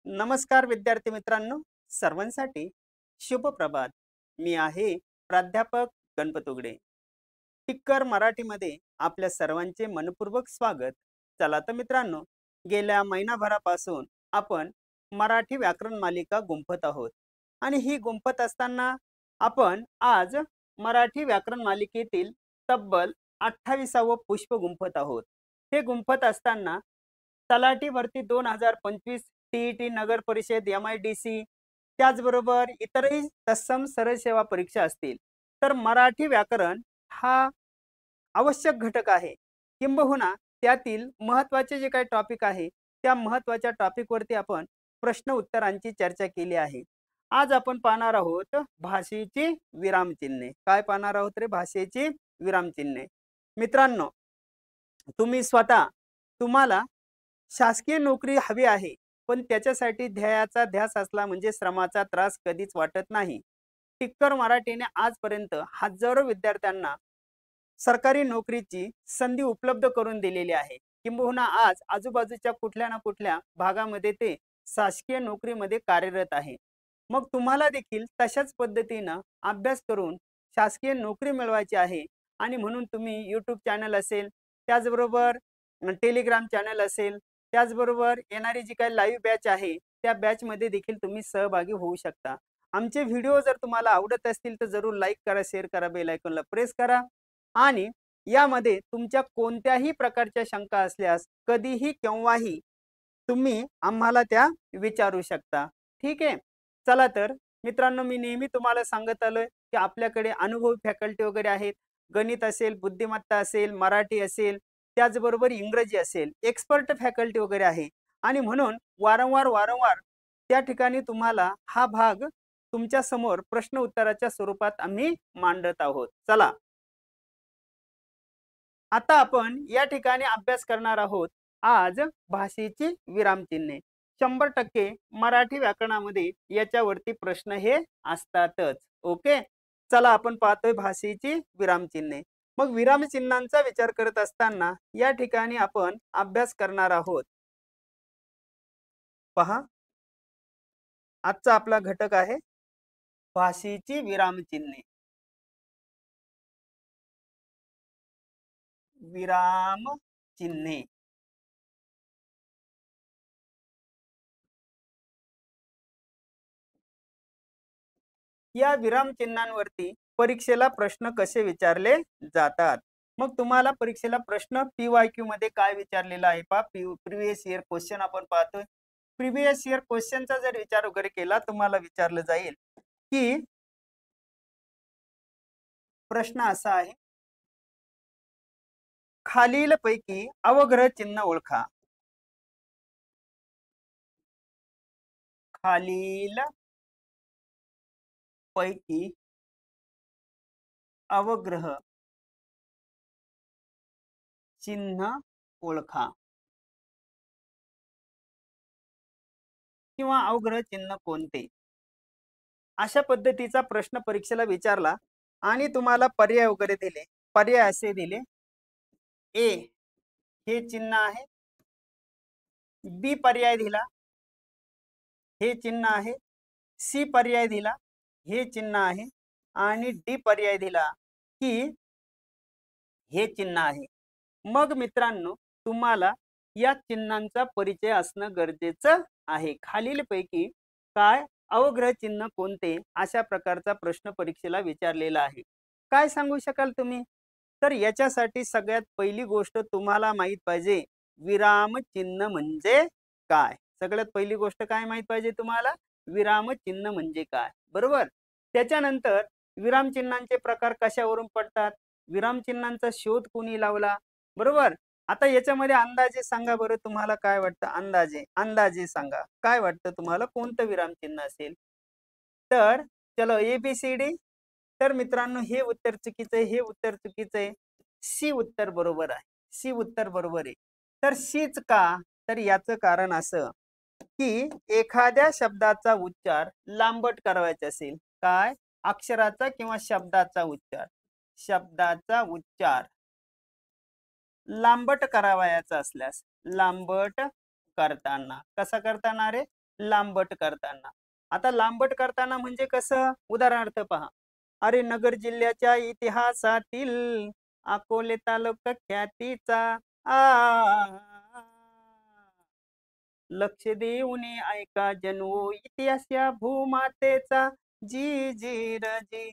नमस्कार विद्यार्थी मित्रांनो, सर्वांसाठी शुभ प्रभात. मी आहे प्राध्यापक गणपत उगडे. टिक्कर मराठीमध्ये आपल्या सर्वांचे मनपूर्वक स्वागत. चला तर मित्रांनो, गेल्या महिनाभरापासून आपण मराठी व्याकरण मालिका गुंफत आहोत आणि ही गुंफत असताना आपण आज मराठी व्याकरण मालिकेतील तब्बल 28वे पुष्प गुंफत आहोत. हे गुंफत असताना तलाठी भरती 2025, टीईटी, नगर परिषद, MIDC, त्याचबरोबर इतरही तत्सम सरळ सेवा परीक्षा असतील, तर मराठी व्याकरण हा आवश्यक घटक आहे. किंबहुना त्यातील महत्त्वाचे जे काही टॉपिक आहे, त्या महत्त्वाच्या टॉपिकवरती आपण प्रश्न उत्तरांची चर्चा केली आहे. आज आपण पाहणार आहोत भाषेची विरामचिन्हे. काय पाहणार आहोत रे? भाषेची विरामचिन्हे. मित्रांनो, तुम्ही स्वतः तुम्हाला शासकीय नोकरी हवी आहे, पण त्याच्यासाठी ध्येयाचा ध्यास असला म्हणजे श्रमाचा त्रास कधीच वाटत नाही. टिक्कर मराठीने आजपर्यंत हजारो विद्यार्थ्यांना सरकारी नोकरीची संधी उपलब्ध करून दिलेली आहे. किंबहुना आज आजूबाजूच्या कुठल्या ना कुठल्या भागामध्ये ते शासकीय नोकरीमध्ये कार्यरत आहे. मग तुम्हाला देखील तशाच पद्धतीनं अभ्यास करून शासकीय नोकरी मिळवायची आहे आणि म्हणून तुम्ही यूट्यूब चॅनल असेल, त्याचबरोबर टेलिग्राम चॅनल असेल, त्याचबरोबर येणारी जी काही लाईव्ह बॅच आहे, त्या बॅचमध्ये देखील तुम्ही सहभागी होऊ शकता. आमचे व्हिडिओ जर तुम्हाला आवडत असतील तर जरूर लाईक करा, शेअर करा, बेल आयकॉनला प्रेस करा आणि यामध्ये तुमच्या कोणत्याही प्रकारच्या शंका असल्यास कधीही केव्हाही तुम्ही आम्हाला त्या विचारू शकता. ठीक आहे. चला तर मित्रांनो, मी नेहमी तुम्हाला सांगत आलोय की आपल्याकडे अनुभवी फॅकल्टी वगैरे आहेत. गणित असेल, बुद्धिमत्ता असेल, मराठी असेल, त्याचबरोबर इंग्रजी असेल, एक्सपर्ट फॅकल्टी वगैरे आहे आणि म्हणून वारंवार त्या ठिकाणी तुम्हाला हा भाग तुमच्या समोर प्रश्न उत्तराच्या स्वरूपात आम्ही मांडत आहोत. चला, आता आपण या ठिकाणी अभ्यास करणार आहोत आज भाषेची विरामचिन्हे. 100% मराठी व्याकरणामध्ये याच्यावरती प्रश्न हे असतातच. ओके, चला आपण पाहतोय भाषेची विरामचिन्हे. मग विरामचिन्हांचा विचार करत असताना या ठिकाणी आपण अभ्यास करणार आहोत. पहा, आजचा आपला घटक आहे भाषेची विरामचिन्हे. विराम चिन्हे. या विराम चिन्हांवरती परीक्षेला प्रश्न कसे विचारले जातात? मग तुम्हाला परीक्षेला प्रश्न PYQ मध्ये काय विचारलेला आहे पहा. प्रिव्हियस इयर क्वेश्चन आपण पाहतोय. प्रिव्हियस इयर क्वेश्चनचा जर विचार वगैरे केला, तुम्हाला विचारलं जाईल की प्रश्न असा आहे, खालील पैकी अवग्रह चिन्ह ओळखा. खालील पैकी अवग्रह चिन्ह ओळखा किंवा अवग्रह चिन्ह कोणते. अशा पद्धतीचा प्रश्न परीक्षेला विचारला आणि तुम्हाला पर्याय वगैरे दिले. पर्याय असे दिले, ए हे चिन्ह आहे, बी पर्याय दिला, हे चिन्ह आहे, सी पर्याय दिला, हे चिन्ह आहे आणि डी पर्याय दिला की हे चिन्ह आहे. मग मित्रांनो, तुम्हाला या चिन्हांचा परिचय असणं गरजेचं आहे. खालीलपैकी काय अवग्रह चिन्ह कोणते, अशा प्रकारचा प्रश्न परीक्षेला विचारलेला आहे. काय सांगू शकाल तुम्ही? तर याच्यासाठी सगळ्यात पहिली गोष्ट तुम्हाला माहित पाहिजे, विराम चिन्ह म्हणजे काय. सगळ्यात पहिली गोष्ट काय माहित पाहिजे तुम्हाला? विराम चिन्ह म्हणजे काय, बरोबर. त्याच्यानंतर विराम चिन्हांचे प्रकार कशावरून पडतात, विराम चिन्हांचा शोध कोणी लावला, बरोबर. आता याच्यामध्ये अंदाजे सांगा बरं, तुम्हाला काय वाटतं? अंदाजे सांगा, काय वाटतं तुम्हाला कोणतं विराम चिन्ह असेल? तर चलो ABCD. तर मित्रांनो, हे उत्तर चुकीचं आहे, हे उत्तर चुकीचं आहे. सी उत्तर बरोबर आहे, सी उत्तर बरोबर आहे. तर सीच का? तर याचं कारण असं की एखाद्या शब्दाचा उच्चार लांबट करायचा असेल, काय अक्षराचा किंवा शब्दाचा उच्चार लांबट करावयाचा असल्यास, लांबट करताना कसा करताना रे? लांबट करताना. आता लांबट करताना म्हणजे कसं? उदाहरणार्थ पहा. अरे नगर जिल्ह्याच्या इतिहासातील अकोले तालुका ख्यातीचा आ लक्ष देऊन ऐका जनू इतिहास या भूमातेचा जी जी र जी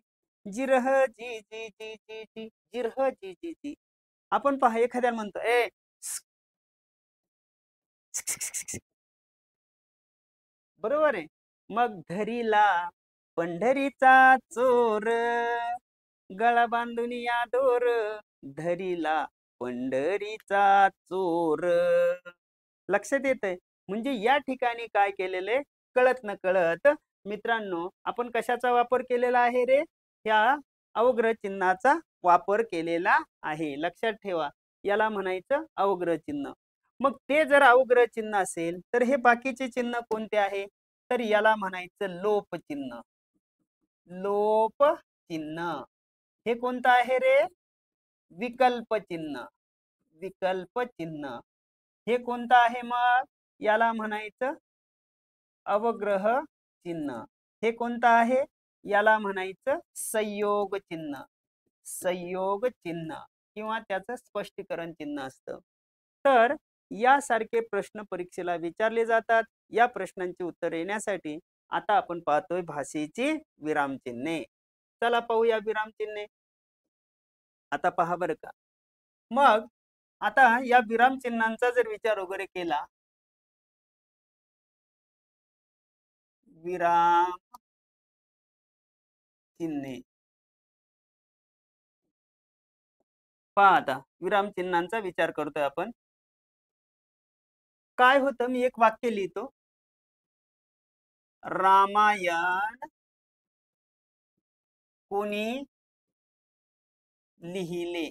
जिरह जी जी जी जी जी जिरह जी जी जी. आपण पहा एखाद्याला म्हणतो ए बरोबर आहे. मग धरीला पंढरीचा चोर गळा बांधून या दोर धरीला पंढरीचा चोर. लक्षात येतंय? म्हणजे या ठिकाणी काय केलेले कळत न कळत मित्रांनो आपण कशाचा वापर केलेला आहे रे? ह्या अवग्रह चिन्हाचा वापर केलेला आहे. लक्षात ठेवा, याला म्हणायचं अवग्रह चिन्ह. मग ते जर अवग्रह चिन्ह असेल तर हे बाकीचे चिन्ह कोणते आहे? तर याला म्हणायचं लोप चिन्ह. लोप चिन्ह. हे कोणतं आहे रे? विकल्प चिन्ह. विकल्प चिन्ह. हे कोणतं आहे मग? याला म्हणायचं अवग्रह चिन्ह. हे कोणतं आहे? याला म्हणायचं संयोग चिन्ह. संयोग चिन्ह किंवा त्याचं स्पष्टीकरण चिन्ह असतं. तर यासारखे प्रश्न परीक्षेला विचारले जातात. या प्रश्नांची उत्तर येण्यासाठी आता आपण पाहतोय भाषेची विरामचिन्हे. चला पाहूया विरामचिन्हे. आता पहा बरं का. मग आता या विरामचिन्हांचा जर विचार वगैरे केला, विराम चिन्हे पहा. आता विराम चिन्हांचा विचार करतोय आपण. काय होतं? मी एक वाक्य लिहितो. रामायण कोणी लिहिले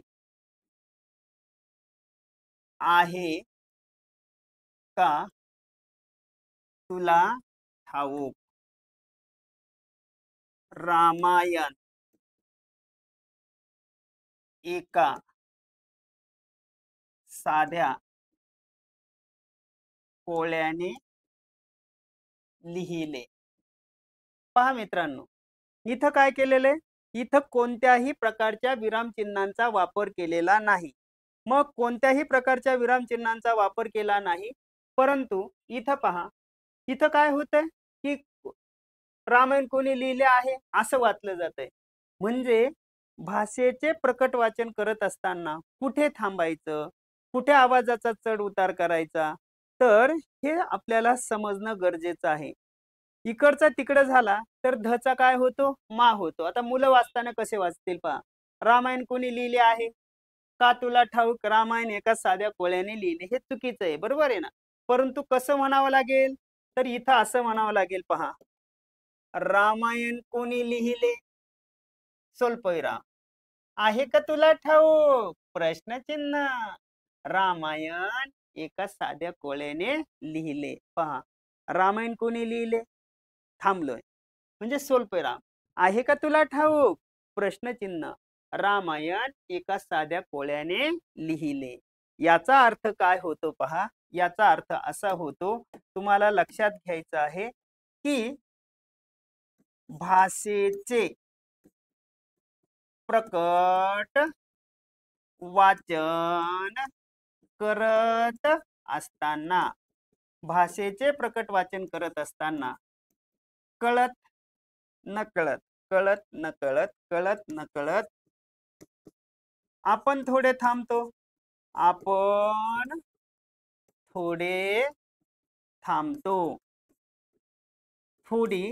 आहे का तुला ठाऊक? रामायण एका साध्या कोळ्याने लिहिले. पहा मित्रांनो, इथं काय केलेलं आहे? इथं कोणत्याही प्रकारच्या विरामचिन्हांचा वापर केलेला नाही. मग कोणत्याही प्रकारच्या विरामचिन्हांचा वापर केला नाही, परंतु इथं पहा, इथं काय होतंय की रामायण कोणी लिहिले आहे असं वाचलं जातंय. म्हणजे भाषेचे प्रकट वाचन करत असताना कुठे थांबायचं, कुठे आवाजाचा चढ उतार करायचा, तर हे आपल्याला समजणं गरजेचं आहे. इकडचा तिकडं झाला तर धचा काय होतो? मा होतो. आता मुलं वाचताना कसे वाचतील पहा. रामायण कोणी लिहिले आहे? का तुला ठाऊक? रामायण एका साध्या कोळ्याने लिहिले. हे चुकीचं आहे, बरोबर आहे ना? परंतु कसं म्हणावं लागेल? तर इथं असं म्हणावं लागेल पहा. रामायण कोणी लिहिले? स्वल्पविराम. आहे का तुला ठाऊक? प्रश्नचिन्ह. रामायण एका साध्या कोळ्याने लिहिले. पहा, रामायण कोणी लिहिले? थांबलोय म्हणजे स्वल्पविराम. आहे का तुला ठाऊक? प्रश्नचिन्ह. रामायण एका साध्या कोळ्याने लिहिले. याचा अर्थ काय होतो पहा. याचा अर्थ असा होतो, तुम्हाला लक्षात घ्यायचं आहे की भाषेचे प्रकट वाचन करत असताना, भाषेचे प्रकट वाचन करत असताना कळत नकळत, कळत नकळत, कळत नकळत आपण थोडे थांबतो. आपण थोडे थांबतो. थोडी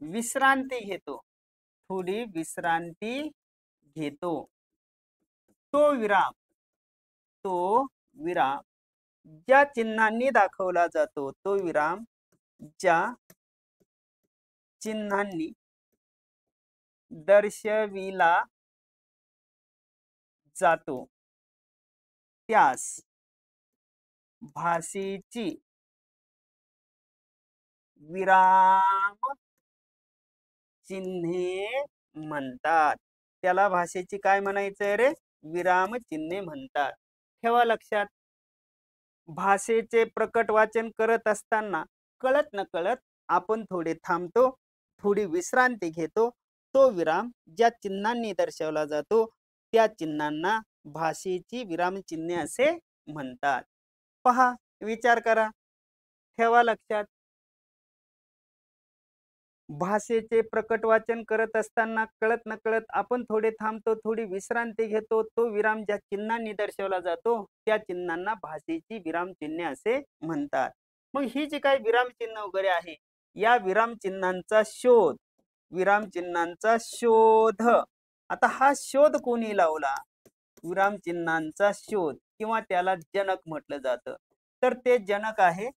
विश्रांती घेतो. थोडी विश्रांती घेतो. तो विराम, तो विराम ज्या चिन्हांनी दाखवला जातो, तो विराम ज्या चिन्हांनी दर्शविला जातो त्यास भाषेची विराम चिन्हे म्हणतात. त्याला भाषेची काय म्हणायचंय रे? विराम चिन्हे म्हणतात. ठेवा लक्षात. भाषेचे प्रकट वाचन करत असताना कळत नकळत आपण थोडे थांबतो, थोडी विश्रांती घेतो. तो विराम ज्या चिन्हांनी दर्शवला जातो त्या चिन्हांना भाषेची विरामचिन्हे असे म्हणतात. पहा, विचार करा, ठेवा लक्षात. भाषेचे प्रकट वाचन करत असताना कळत नकळत आपण थोडे थांबतो, थोडी विश्रांती घेतो. तो विराम ज्या चिन्हांनी दर्शवला जातो त्या चिन्हांना भाषेची विरामचिन्हे असे म्हणतात. मग ही जी काही विरामचिन्ह वगैरे आहे, या विरामचिन्हांचा शोध. आता हा शोध कोणी लावला? विरामचिन्हांचा शोध किंवा त्याला जनक म्हटलं जातं. तर ते जनक आहे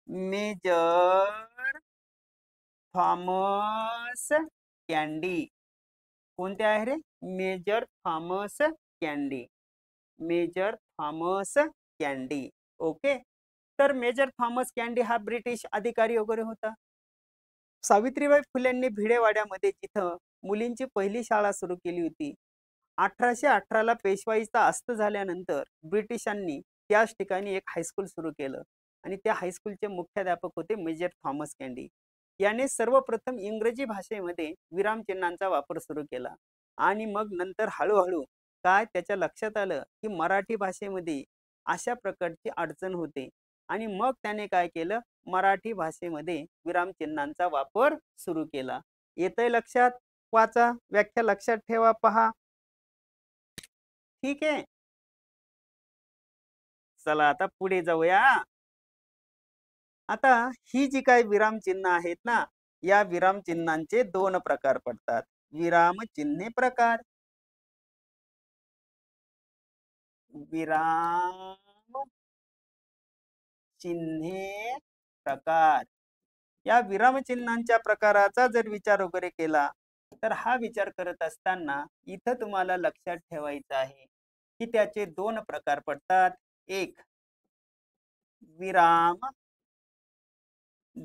मेजर थॉमस कॅन्डी. कोणते आहे रे? Major Thomas Candy. Major Thomas Candy. Okay. तर मेजर थॉमस कॅन्डी हा ब्रिटिश अधिकारी वगैरे होता. सावित्रीबाई फुलेंनी भिडेवाड्यामध्ये जिथं मुलींची पहिली शाळा सुरू केली होती, 1818ला पेशवाईचा अस्त झाल्यानंतर ब्रिटिशांनी त्याच ठिकाणी एक हायस्कूल सुरू केलं आणि त्या हायस्कूलचे मुख्याध्यापक होते मेजर थॉमस कॅन्डी. याने सर्वप्रथम इंग्रजी भाषेमध्ये विरामचिन्हांचा वापर सुरू केला आणि मग नंतर हळूहळू काय त्याच्या लक्षात आलं की मराठी भाषेमध्ये अशा प्रकारची अडचण होते आणि मग त्याने काय केलं, मराठी भाषेमध्ये विरामचिन्हांचा वापर सुरू केला. येतंय लक्षात? वाचा, व्याख्या लक्षात ठेवा, पहा. ठीक आहे, चला आता पुढे जाऊया. आता ही जी काही विरामचिन्ह आहेत ना, या विरामचिन्हांचे दोन प्रकार पडतात. विरामचिन्हे प्रकार, विराम चिन्हे प्रकार. या विरामचिन्हांच्या प्रकाराचा जर विचार वगैरे केला तर हा विचार करत असताना इथं तुम्हाला लक्षात ठेवायचं आहे की त्याचे दोन प्रकार पडतात. एक, विराम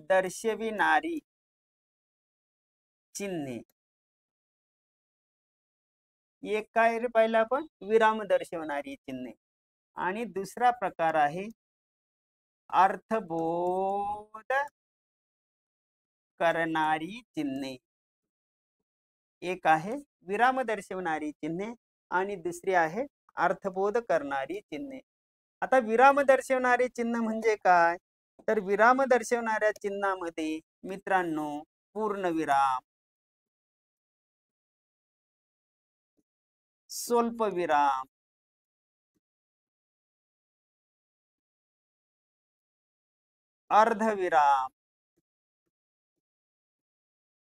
दर्शविणारी चिन्हे. एक काय रे पाहिलं आपण? विराम दर्शवणारी चिन्हे. आणि दुसरा प्रकार आहे अर्थबोध करणारी चिन्हे. एक आहे विराम दर्शवणारी चिन्हे आणि दुसरी आहे अर्थबोध करणारी चिन्हे. आता विराम दर्शवणारे चिन्ह म्हणजे काय? तर विराम दर्शवणाऱ्या चिन्हामध्ये मित्रांनो पूर्णविराम, स्वल्पविराम, अर्धविराम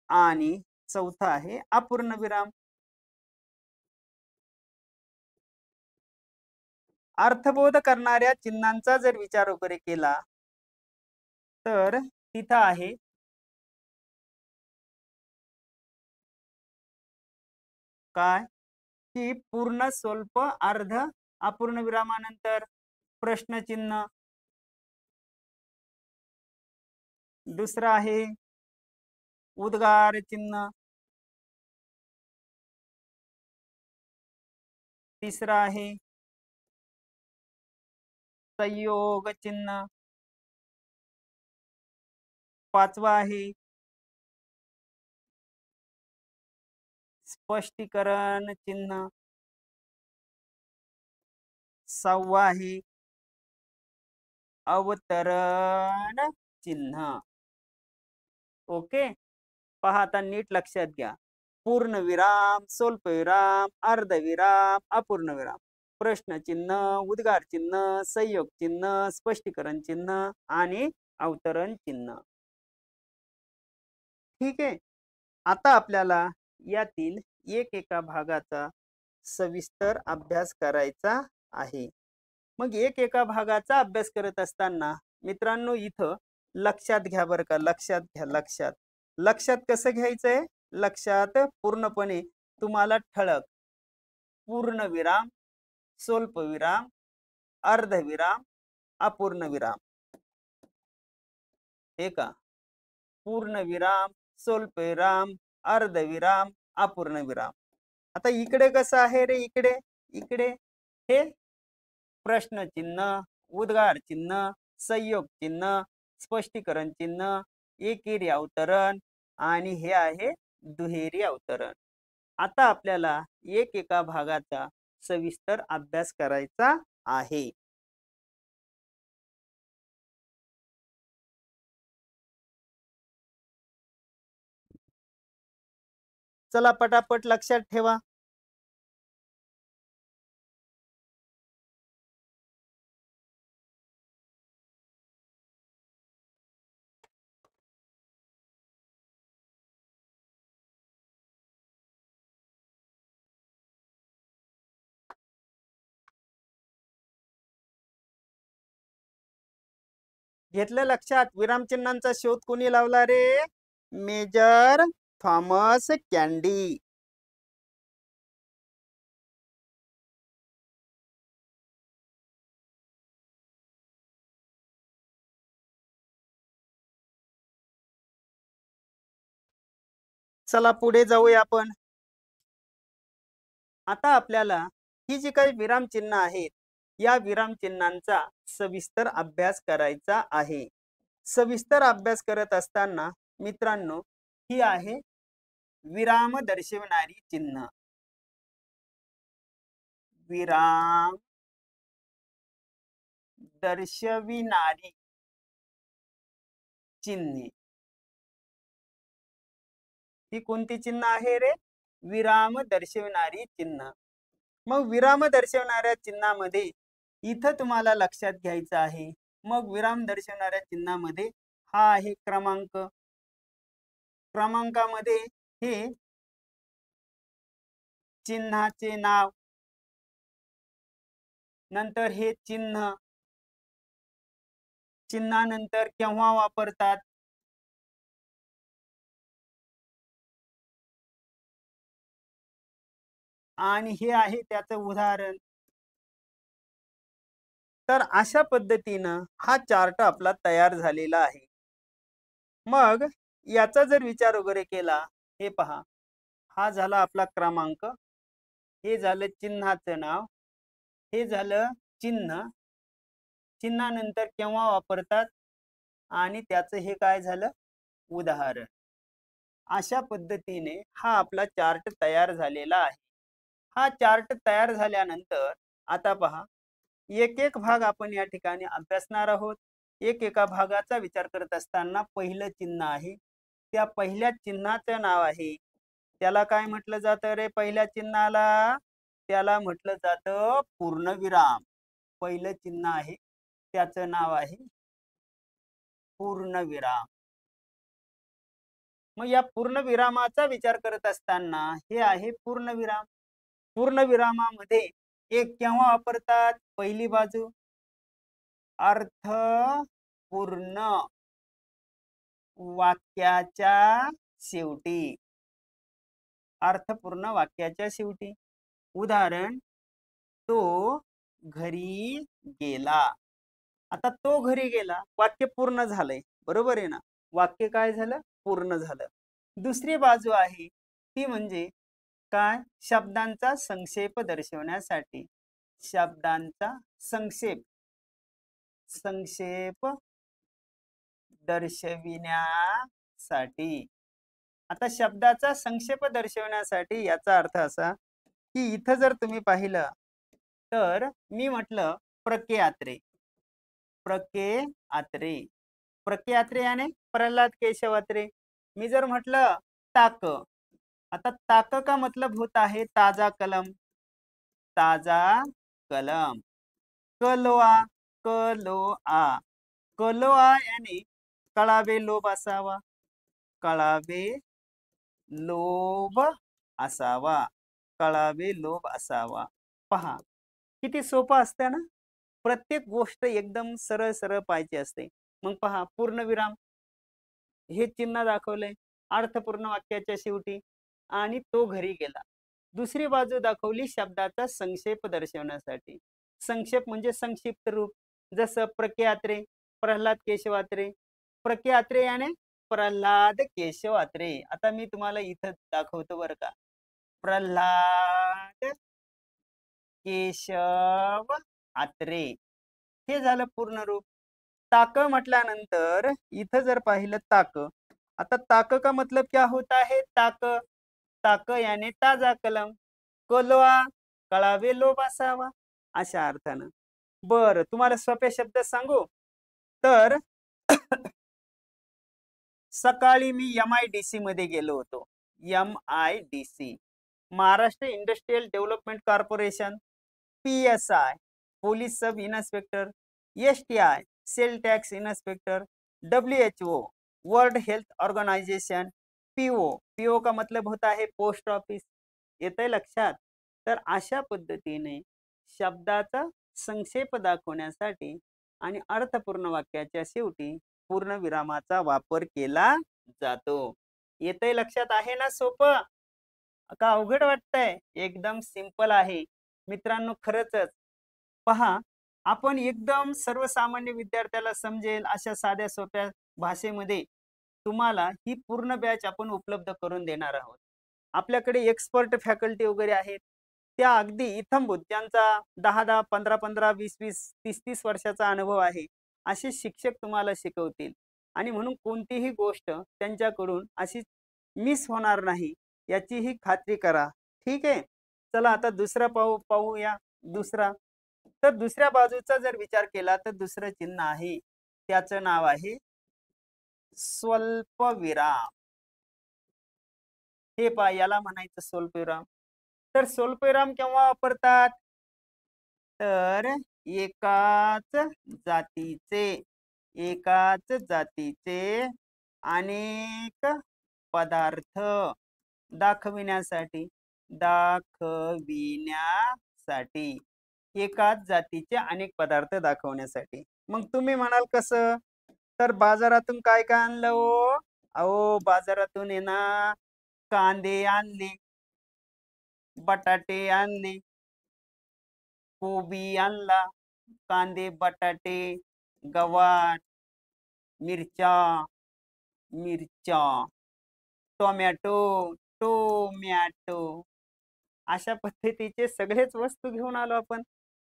आणि चौथा आहे अपूर्णविराम. अर्थबोध करणाऱ्या चिन्हांचा जर विचार वगैरे केला तर तिथं आहे काय की पूर्ण, स्वल्प, अर्ध, अपूर्ण विरामानंतर प्रश्नचिन्ह. दुसरा आहे उद्गार चिन्ह. तिसरा आहे संयोग चिन्ह. पाचवा आहे स्पष्टीकरण चिन्ह. सहावा आहे अवतरण चिन्ह. ओके, पहा आता नीट लक्षात घ्या. पूर्णविराम, स्वल्पविराम, अर्धविराम, अपूर्णविराम, प्रश्नचिन्ह, उद्गार चिन्ह, संयोग चिन्ह, स्पष्टीकरण चिन्ह आणि अवतरण चिन्ह. ठीक आहे, आता आपल्याला यातील एका भागाचा सविस्तर अभ्यास करायचा आहे. मग एका भागाचा अभ्यास करत असताना मित्रांनो इथं लक्षात घ्या बरं का, लक्षात घ्या. लक्षात कसं घ्यायचंय? लक्षात पूर्णपणे तुम्हाला ठळक पूर्णविराम, स्वल्पविराम, अर्धविराम, अपूर्णविराम. हे का? पूर्णविराम, स्वल्पविराम, अर्धविराम, अपूर्णविराम. आता इकडे कसं आहे रे? इकडे हे प्रश्नचिन्ह, उद्गार चिन्ह, संयोग चिन्ह, स्पष्टीकरण चिन्ह, एकेरी अवतरण आणि हे आहे दुहेरी अवतरण. आता आपल्याला एका भागाचा सविस्तर अभ्यास करायचा आहे. चला पटापट लक्षात ठेवा. घेतलं लक्षात? विरामचिन्हांचा शोध कोणी लावला रे? Major Thomas candy. चला पुढे जाऊया आपण. आता आपल्याला ही जी काही विरामचिन्ह आहेत या विरामचिन्हांचा सविस्तर अभ्यास करायचा आहे. सविस्तर अभ्यास करत असताना मित्रांनो, ही आहे विराम दर्शवणारी चिन्ह. विराम दर्शविणारी चिन्हे. ही कोणती चिन्ह आहे रे? विराम दर्शवणारी चिन्ह. मग विराम दर्शवणाऱ्या चिन्हामध्ये इथं तुम्हाला लक्षात घ्यायचं आहे. मग विराम दर्शवणाऱ्या चिन्हामध्ये हा आहे क्रमांक. क्रमांकामध्ये हे चिन्हाचे नाव, नंतर हे चिन्ह, चिन्हानंतर केव्हा वापरतात, आणि हे आहे त्याचं उदाहरण. तर अशा पद्धतीनं हा चार्ट आपला तयार झालेला आहे. मग याचा जर विचार वगैरे केला, हे पहा, हा झाला आपला क्रमांक, हे झालं चिन्हाचं नाव, हे झालं चिन्ह, चिन्हानंतर केव्हा वापरतात, आणि त्याचं हे काय झालं? उदाहरण. अशा पद्धतीने हा आपला चार्ट तयार झालेला आहे. हा चार्ट तयार झाल्यानंतर आता पहा, एक भाग आपण या ठिकाणी अभ्यासणार आहोत. एका भागाचा विचार करत असताना पहिलं चिन्ह आहे, त्या पहिल्या चिन्हाचं नाव आहे, त्याला काय म्हटलं जातं रे? पहिल्या चिन्हाला त्याला म्हटलं जातं पूर्णविराम. पहिलं चिन्ह आहे त्याचं नाव आहे पूर्णविराम. मग या पूर्णविरामाचा विचार करत असताना हे आहे पूर्णविराम. पूर्णविरामामध्ये एक केव्हा वापरतात? पहिली बाजू अर्थपूर्ण वाक्याच्या शेवटी. अर्थपूर्ण वाक्याच्या शेवटी. उदाहरण, तो घरी गेला. आता तो घरी गेला, वाक्य पूर्ण झालंय, बरोबर आहे ना? वाक्य काय झालं? पूर्ण झालं. दुसरी बाजू आहे ती म्हणजे काय? शब्दांचा संक्षेप दर्शवण्यासाठी. शब्दांचा संक्षेप दर्शविण्यासाठी. आता शब्दाचा संक्षेप दर्शवण्यासाठी याचा अर्थ असा की इथं जर तुम्ही पाहिलं तर मी म्हटलं प्रके आत्रे. प्रके आत्रे. प्रके आत्रे याने प्रल्हाद केशव आत्रे. मी जर म्हटलं ताक, आता ताक का मतलब होता है ताजा कलम. ताजा कलम. कलोआ. कलोआ. कलोआ याने कळावे लोभ असावा. कळावे लोभ असावा. कळावे लोभ असावा. पहा किती सोपं असतं ना? प्रत्येक गोष्ट एकदम सरळ सरळ पाहिजे असते. मग पहा, पूर्णविराम हे चिन्ह दाखवलंय अर्थपूर्ण वाक्याच्या शेवटी, आणि तो घरी गेला. दुसरी बाजू दाखवली शब्दाचा संक्षेप दर्शवण्यासाठी. संक्षेप म्हणजे संक्षिप्त रूप, जसं प्रके आत्रे, प्रल्हाद केशव आत्रे. प्रके आत्रे याने प्रल्हाद केशव आत्रे. आता मी तुम्हाला इथं दाखवतो बरं का. प्रल्हाद केशव आत्रे, हे झालं पूर्ण रूप. ताक म्हटल्यानंतर इथं जर पाहिलं ताक, आता ताक का मतलब क्या होता है? ताक, ताक याने ताजा कलम, कोलवा कळावे लोभ असावा, अशा अर्थानं. बर, तुम्हाला सोपे शब्द सांगू तर सकाळी मी MIDC मध्ये गेलो होतो. MIDC, Maharashtra industrial development corporation, PSI, police sub inspector, STI, sale tax inspector, WHO, world health organisation, PO का मतलब होता है पोस्ट ऑफिस. येतंय लक्षात? तर अशा पद्धतीने शब्दाचा संक्षेप दाखवण्यासाठी आणि अर्थपूर्ण वाक्याच्या शेवटी पूर्ण विरामाचा वापर केला जातो. येतंय लक्षात? आहे ना सोपं का अवघड वाटतंय? एकदम सिंपल आहे मित्रांनो. खरंच पहा, आपण एकदम सर्वसामान्य विद्यार्थ्याला समजेल अशा साध्या सोप्या भाषेमध्ये तुम्हाला ही पूर्ण बॅच आपण उपलब्ध करून देणार आहोत. आपल्याकडे एक्सपर्ट फॅकल्टी वगैरे आहेत, त्या अगदी इत्थंभूत, ज्यांचा 10-10, 15-15, 20-20, 30-30 वर्षाचा अनुभव आहे, असे शिक्षक तुम्हाला शिकवतील. आणि म्हणून कोणतीही गोष्ट त्यांच्याकडून अशी मिस होणार नाही याचीही खात्री करा. ठीक आहे. चला आता दुसरा पाहूया. दुसरा, तर दुसऱ्या बाजूचा जर विचार केला तर दुसरं चिन्ह आहे, त्याचं नाव आहे स्वल्पविराम. हे पहा, याला म्हणायचं स्वल्पविराम. तर स्वल्पविराम केव्हा वापरतात? तर एकाच जातीचे अनेक पदार्थ दाखविण्यासाठी एकाच जातीचे अनेक पदार्थ दाखवण्यासाठी. मग तुम्ही म्हणाल कसं? तर बाजारातून काय काय आणलं हो? अहो, बाजारातून आहे ना, कांदे आणले, बटाटे आणले, कोबी आणला, कांदे, बटाटे, गवार, मिरच्या, टोमॅटो, अशा पद्धतीचे सगळेच वस्तू घेऊन आलो आपण,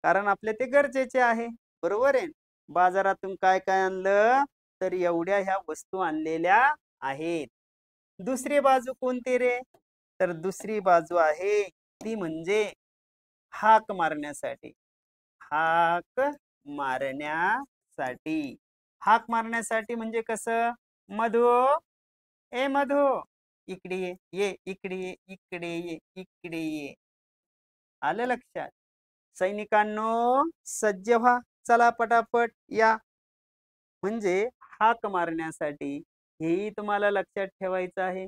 कारण आपले ते गरजेचे आहे. बरोबर आहे. बाजारातून काय काय आणलं? तर एवढ्या ह्या वस्तू आणलेल्या आहेत. दुसरी बाजू कोणती रे? तर दुसरी बाजू आहे ती म्हणजे हाक मारण्यासाठी. हाक मारण्यासाठी हाक मारण्यासाठी म्हणजे कसं? मधु, ए मधु, इकडे ये, इकडे ये, इकडे ये, इकडे ये. आलं लक्षात? सैनिकांनो सज्ज व्हा, चला पटापट या. म्हणजे हाक मारण्यासाठी. हेही तुम्हाला लक्षात ठेवायचं आहे.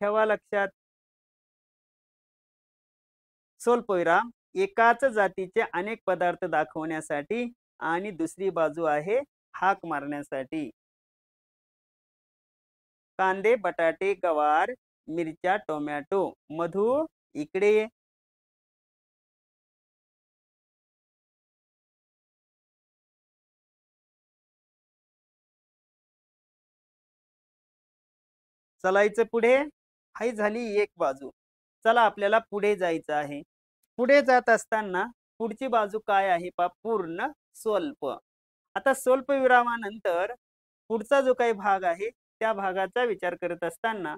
ठेवा लक्षात. स्वल्पविराम एकाच जातीचे अनेक पदार्थ दाखवण्यासाठी आणि दुसरी बाजू आहे हाक मारण्यासाठी. कांदे, बटाटे, गवार, मिरच्या, टोमॅटो. मधु, इकडे ये. चलायचं पुढे. हाय झाली एक बाजू. चला आपल्याला पुढे जायचं आहे. पुढे जात असताना पुढची बाजू काय आहे पहा? पूर्ण स्वल्प. आता स्वल्प विरामानंतर पुढचा जो काही भाग आहे त्या भागाचा विचार करत असताना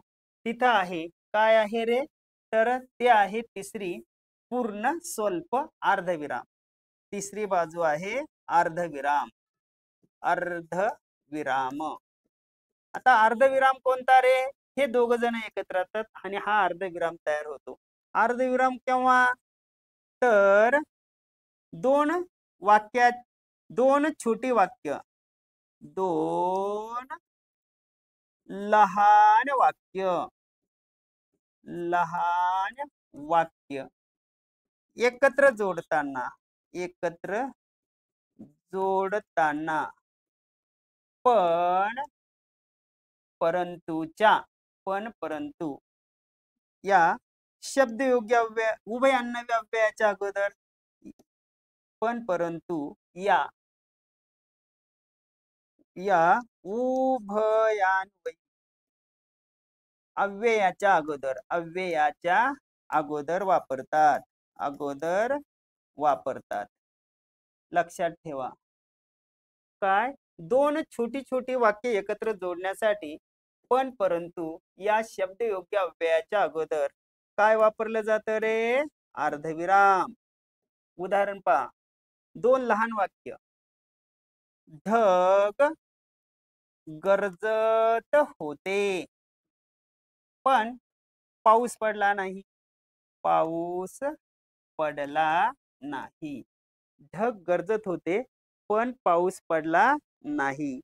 तिथं आहे, काय आहे रे? तर ते आहे तिसरी पूर्ण स्वल्प अर्धविराम. तिसरी बाजू आहे अर्धविराम. अर्धविराम. आता अर्धविराम कोणता रे? हे दोघ जण एकत्र येतात आणि हा अर्धविराम तयार होतो. अर्धविराम केव्हा? तर दोन वाक्यात, दोन छोटी वाक्य, दोन लहान वाक्य एकत्र जोडताना, पण परंतु या शब्दयोग्य उभयान्वयी अव्ययाच्या अगोदर पण परंतु या उभयान्वयी अव्ययाच्या अगोदर वापरतात. लक्षात ठेवा. काय दोन छोटी छोटी वाक्य एकत्र जोडण्यासाठी पण परंतु या शब्दयोग्य अव्ययाच्या अगोदर काय वापरलं जातं रे? अर्धविराम. उदाहरण पहा, दोन लहान वाक्य. ढग गरजत होते पण पाऊस पडला नाही. पाऊस पडला नाही. ढग गरजत होते पण पाऊस पडला नाही.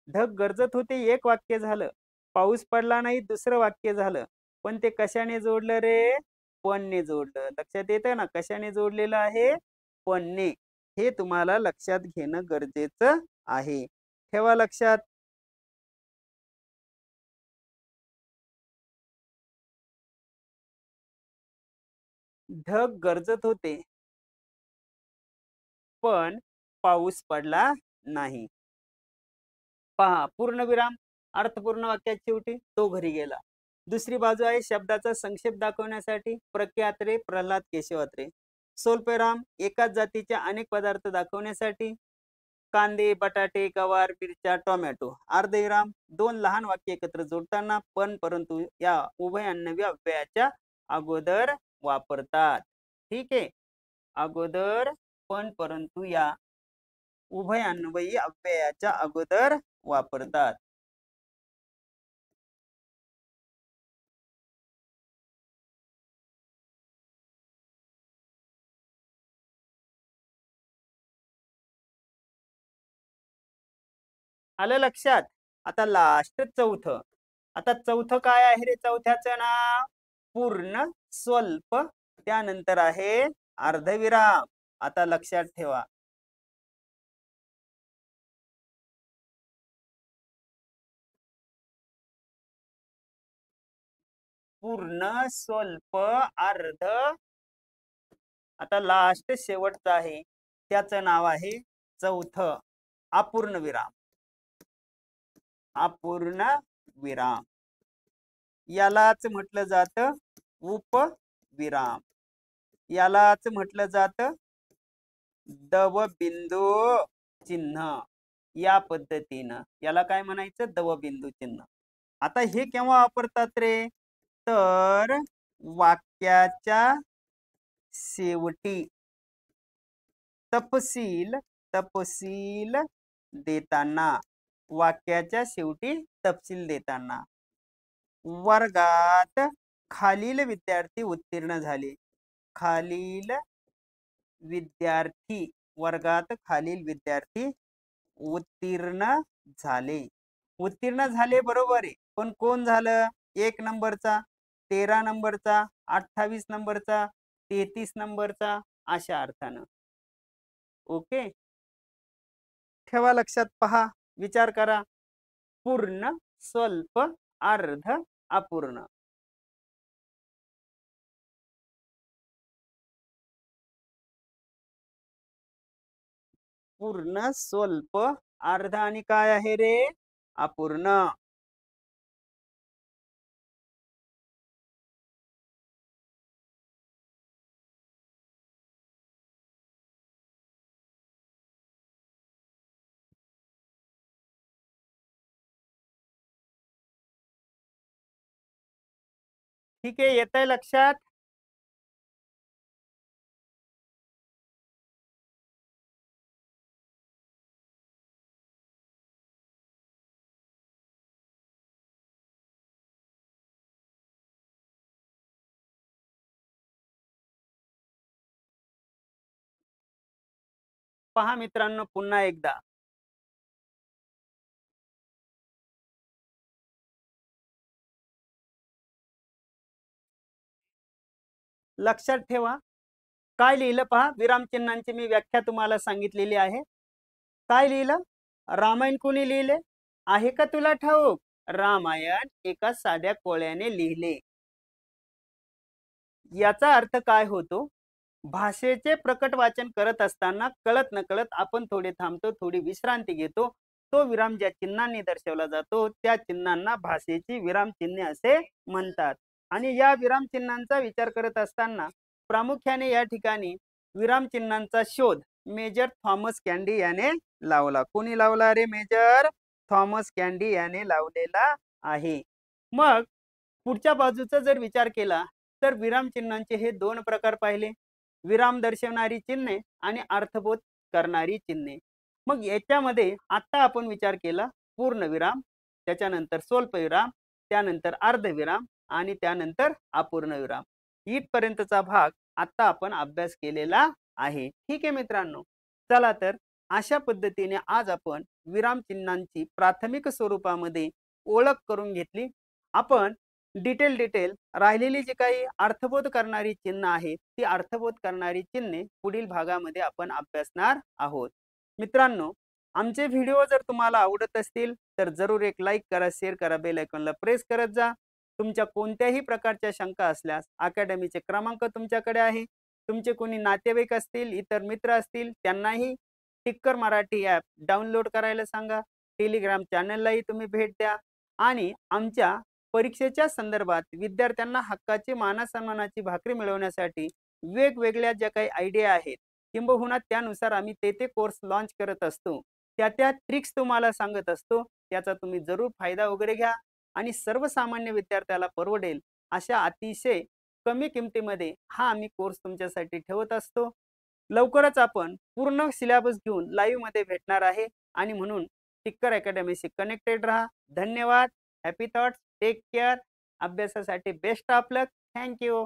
ढग गरजत होते एक वाक्य झालं, पाऊस पडला नाही दुसरं वाक्य झालं. पण ते कशाने जोडलं रे? पणने जोडलं. लक्षात येतं ना कशाने जोडलेलं आहे? पणने. हे तुम्हाला लक्षात घेणं गरजेचं आहे. ठेवा लक्षात. ढग गरजत होते पण पाऊस पडला नाही. पहा, पूर्णविराम अर्थपूर्ण वाक्यात शेवटी तो घरी गेला. दुसरी बाजू आहे शब्दाचा संक्षेप दाखवण्यासाठी प्रख्यात रे प्रल्हाद केशवात्रे. स्वल्पविराम एकाच जातीचे अनेक पदार्थ दाखवण्यासाठी कांदे बटाटे गवार मिरच्या टोमॅटो. अर्धविराम दोन लहान वाक्य एकत्र जोडताना पण परंतु या उभयान्वयी अव्ययाच्या अगोदर वापरतात. ठीक आहे, अगोदर पण परंतु या उभयान्वयी अव्ययाच्या अगोदर वापरतात. आलं लक्षात. आता लास्ट चौथं. आता चौथं काय आहे रे? चौथ्याचं नाव पूर्ण स्वल्प, त्यानंतर आहे अर्धविराम. आता लक्षात ठेवा, पूर्ण स्वल्प अर्ध. आता लास्ट शेवटचं आहे त्याचं नाव आहे चौथं अपूर्ण विराम. अपूर्ण विराम यालाच म्हटलं जातं उपविराम. यालाच म्हटलं जातं दवबिंदू चिन्ह. या पद्धतीनं याला काय म्हणायचं? दवबिंदू चिन्ह. आता हे केव्हा वापरतात रे? तर वाक्याच्या शेवटी तपशील तपशील देताना. वाक्याच्या शेवटी तपशील देताना. वर्गात खालील विद्यार्थी उत्तीर्ण झाले. खालील विद्यार्थी, वर्गात खालील विद्यार्थी उत्तीर्ण झाले. उत्तीर्ण झाले बरोबर आहे, पण कोण झालं? 1 नंबरचा, 13 नंबरचा, 28 नंबरचा, 33 नंबरचा, अशा अर्थानं. ओके, ठेवा लक्षात. पहा, विचार करा. पूर्ण स्वल्प अर्ध अपूर्ण. पूर्ण स्वल्प अर्ध आणि काय आहे रे? अपूर्ण. ठीक आहे, येतंय लक्षात. पहा मित्रांनो, पुन्हा एकदा लक्षात ठेवा. काय लिहिलं पहा, विरामचिन्हांची मी व्याख्या तुम्हाला सांगितलेली आहे. काय लिहिलं? रामायण कोणी लिहिले आहे का तुला ठाऊक? रामायण एका साध्या कोळ्याने लिहिले. याचा अर्थ काय होतो? भाषेचे प्रकट वाचन करत असताना कळत नकळत आपण थोडे थांबतो, थोडी विश्रांती घेतो. तो विराम ज्या चिन्हांनी दर्शवला जातो त्या चिन्हांना भाषेची विराम चिन्हे असे म्हणतात. आणि या विराम चिन्हांचा विचार करत असताना प्रामुख्याने या ठिकाणी विराम चिन्हांचा शोध मेजर थॉमस कॅन्डी याने लावला. कोणी लावला रे मेजर? थॉमस कॅन्डी याने लावलेला आहे. मग पुढच्या बाजूचा जर विचार केला तर विरामचिन्हांचे हे दोन प्रकार पाहिले. विराम दर्शवणारी चिन्हे आणि अर्थबोध करणारी चिन्हे. मग याच्यामध्ये आता आपण विचार केला पूर्णविराम, त्याच्यानंतर स्वल्पविराम, त्यानंतर अर्धविराम आणि त्यानंतर अपूर्णविराम. इथपर्यंतचा भाग आता आपण अभ्यास केलेला आहे. ठीक आहे मित्रांनो, चला तर अशा पद्धतीने आज आपण विरामचिन्हांची प्राथमिक स्वरूपामध्ये ओळख करून घेतली. आपण डिटेल राहिलेली जी काही अर्थबोध करणारी चिन्ह आहेत ती अर्थबोध करणारी चिन्हे पुढील भागामध्ये आपण अभ्यासणार आहोत. मित्रांनो, आमचे व्हिडिओ जर तुम्हाला आवडत असतील तर जरूर एक लाईक करा, शेअर करा, बेल आयकॉनला प्रेस करत जा. तुमच्या कोणत्याही प्रकारच्या शंका असल्यास अकॅडमीचे क्रमांक तुमच्याकडे आहे. तुमचे कोणी नातेवाईक असतील, इतर मित्र असतील, त्यांनाही टिक्कर मराठी ॲप डाउनलोड करायला सांगा. टेलिग्राम चॅनललाही तुम्ही भेट द्या आणि आमच्या परीक्षेच्या संदर्भात विद्यार्थ्यांना हक्काची मानासन्मानाची भाकरी मिळवण्यासाठी वेगवेगळ्या ज्या काही आयडिया आहेत किंबहुना त्यानुसार आम्ही ते कोर्स लॉन्च करत असतो, त्या ट्रिक्स तुम्हाला सांगत असतो. त्याचा तुम्ही जरूर फायदा वगैरे घ्या आणि सर्वसामान्य विद्यार्थ्याला परवडेल अशा अतिशय कमी किमतीमध्ये हा आम्ही कोर्स तुमच्यासाठी ठेवत असतो. लवकरच आपण पूर्ण सिलेबस घेऊन लाईव्ह मध्ये भेटणार आहे आणि म्हणून टिक्कर अकॅडमीशी कनेक्टेड राहा. धन्यवाद. Happy thoughts. Take care. अभ्यासासाठी बेस्ट ऑफ लक. थँक्यू.